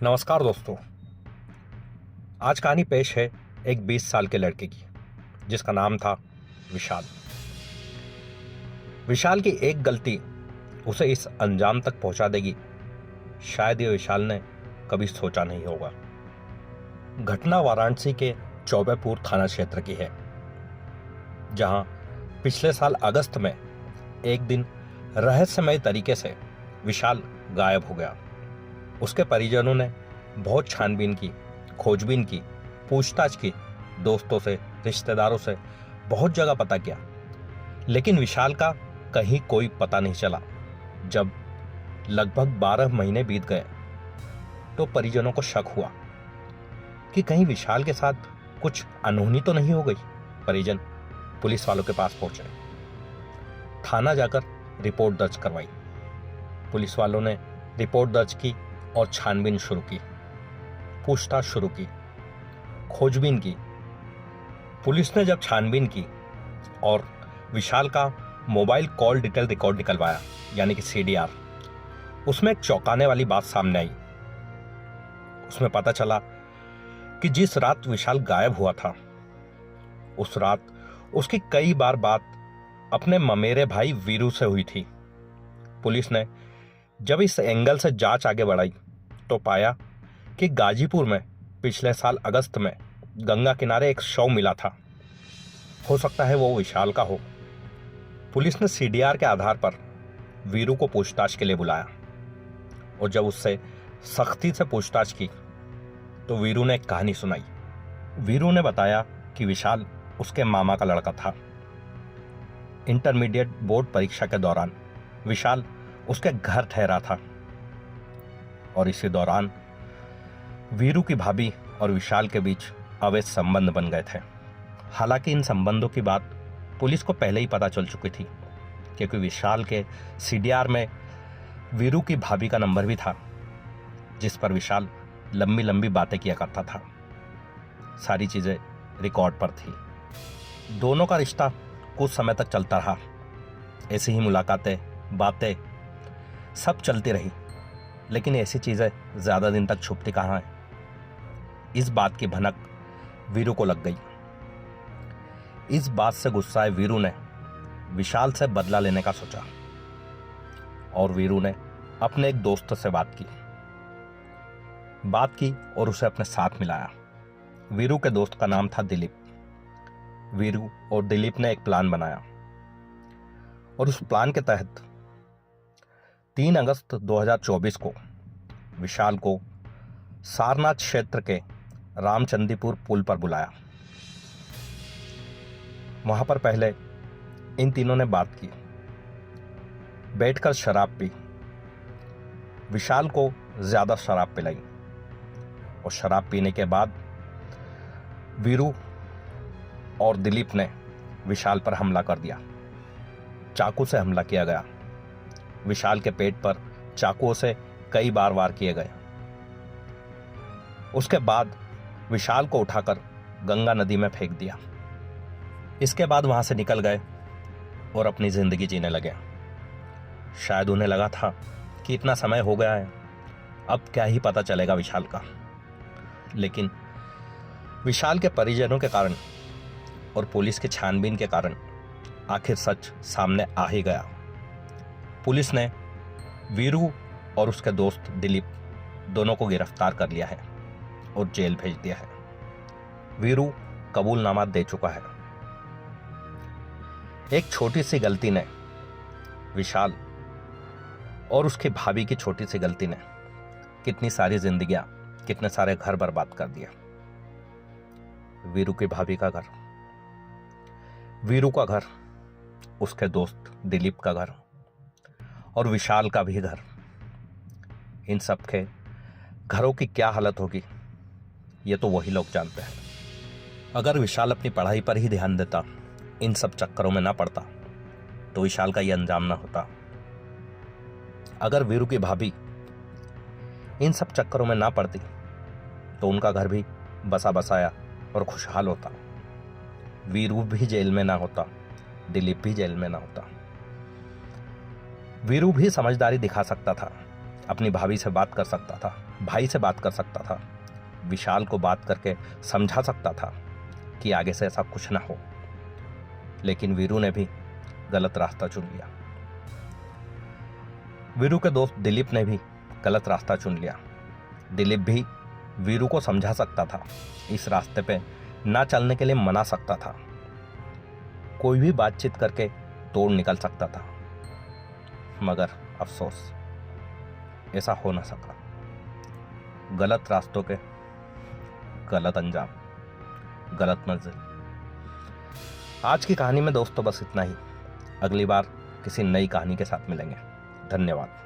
नमस्कार दोस्तों। आज कहानी पेश है एक 20 साल के लड़के की जिसका नाम था विशाल। विशाल की एक गलती उसे इस अंजाम तक पहुंचा देगी, शायद ये विशाल ने कभी सोचा नहीं होगा। घटना वाराणसी के चौबेपुर थाना क्षेत्र की है, जहां पिछले साल अगस्त में एक दिन रहस्यमय तरीके से विशाल गायब हो गया। उसके परिजनों ने बहुत छानबीन की, खोजबीन की, पूछताछ की, दोस्तों से, रिश्तेदारों से बहुत जगह पता किया, लेकिन विशाल का कहीं कोई पता नहीं चला। जब लगभग 12 महीने बीत गए तो परिजनों को शक हुआ कि कहीं विशाल के साथ कुछ अनहोनी तो नहीं हो गई। परिजन पुलिस वालों के पास पहुंचे, थाना जाकर रिपोर्ट दर्ज करवाई। पुलिस वालों ने रिपोर्ट दर्ज की और छानबीन शुरू की, पूछताछ शुरू की, खोजबीन की। पुलिस ने जब छानबीन की और विशाल का मोबाइल कॉल डिटेल रिकॉर्ड निकलवाया, यानी कि सीडीआर, उसमें एक चौंकाने वाली बात सामने आई। उसमें पता चला कि जिस रात विशाल गायब हुआ था, उस रात उसकी कई बार बात अपने ममेरे भाई वीरू से हुई थी। पुलिस ने जब इस एंगल से जांच आगे बढ़ाई तो पाया कि गाजीपुर में पिछले साल अगस्त में गंगा किनारे एक शव मिला था। हो सकता है वो विशाल का हो। पुलिस ने सीडीआर के आधार पर वीरू को पूछताछ के लिए बुलाया और जब उससे सख्ती से पूछताछ की तो वीरू ने एक कहानी सुनाई। वीरू ने बताया कि विशाल उसके मामा का लड़का था। इंटरमीडिएट बोर्ड परीक्षा के दौरान विशाल उसके घर ठहरा था और इसी दौरान वीरू की भाभी और विशाल के बीच अवैध संबंध बन गए थे। हालांकि इन संबंधों की बात पुलिस को पहले ही पता चल चुकी थी, क्योंकि विशाल के सीडीआर में वीरू की भाभी का नंबर भी था, जिस पर विशाल लंबी लंबी बातें किया करता था। सारी चीजें रिकॉर्ड पर थी। दोनों का रिश्ता कुछ समय तक चलता रहा। ऐसी ही मुलाकातें, बातें सब चलती रही, लेकिन ऐसी चीजें ज्यादा दिन तक छुपती कहां है। इस बात की भनक वीरू को लग गई। इस बात से गुस्साए वीरू ने विशाल से बदला लेने का सोचा और वीरू ने अपने एक दोस्त से बात की और उसे अपने साथ मिलाया। वीरू के दोस्त का नाम था दिलीप। वीरू और दिलीप ने एक प्लान बनाया और उस प्लान के तहत 3 अगस्त 2024 को विशाल को सारनाथ क्षेत्र के रामचंदीपुर पुल पर बुलाया। वहां पर पहले इन तीनों ने बात की, बैठकर शराब पी। विशाल को ज्यादा शराब पिलाई और शराब पीने के बाद वीरू और दिलीप ने विशाल पर हमला कर दिया। चाकू से हमला किया गया। विशाल के पेट पर चाकुओं से कई बार वार किए गए। उसके बाद विशाल को उठाकर गंगा नदी में फेंक दिया। इसके बाद वहां से निकल गए और अपनी जिंदगी जीने लगे। शायद उन्हें लगा था कि इतना समय हो गया है, अब क्या ही पता चलेगा विशाल का। लेकिन विशाल के परिजनों के कारण और पुलिस की छानबीन के कारण आखिर सच सामने आ ही गया। पुलिस ने वीरू और उसके दोस्त दिलीप दोनों को गिरफ्तार कर लिया है और जेल भेज दिया है। वीरू कबूलनामा दे चुका है। एक छोटी सी गलती ने विशाल और उसकी भाभी की छोटी सी गलती ने कितनी सारी जिंदगियां, कितने सारे घर बर्बाद कर दिया। वीरू की भाभी का घर, वीरू का घर, उसके दोस्त दिलीप का घर और विशाल का भी घर। इन सब के घरों की क्या हालत होगी ये तो वही लोग जानते हैं। अगर विशाल अपनी पढ़ाई पर ही ध्यान देता, इन सब चक्करों में ना पड़ता, तो विशाल का यह अंजाम ना होता। अगर वीरू की भाभी इन सब चक्करों में ना पड़ती तो उनका घर भी बसा बसाया और खुशहाल होता। वीरू भी जेल में ना होता, दिलीप भी जेल में ना होता। वीरू भी समझदारी दिखा सकता था, अपनी भाभी से बात कर सकता था, भाई से बात कर सकता था, विशाल को बात करके समझा सकता था कि आगे से ऐसा कुछ ना हो, लेकिन वीरू ने भी गलत रास्ता चुन लिया। वीरू के दोस्त दिलीप ने भी गलत रास्ता चुन लिया। दिलीप भी वीरू को समझा सकता था, इस रास्ते पे ना चलने के लिए मना सकता था, कोई भी बातचीत करके तोड़ निकल सकता था, मगर अफसोस ऐसा हो ना सका। गलत रास्तों के गलत अंजाम, गलत मंजिल। आज की कहानी में दोस्तों बस इतना ही। अगली बार किसी नई कहानी के साथ मिलेंगे। धन्यवाद।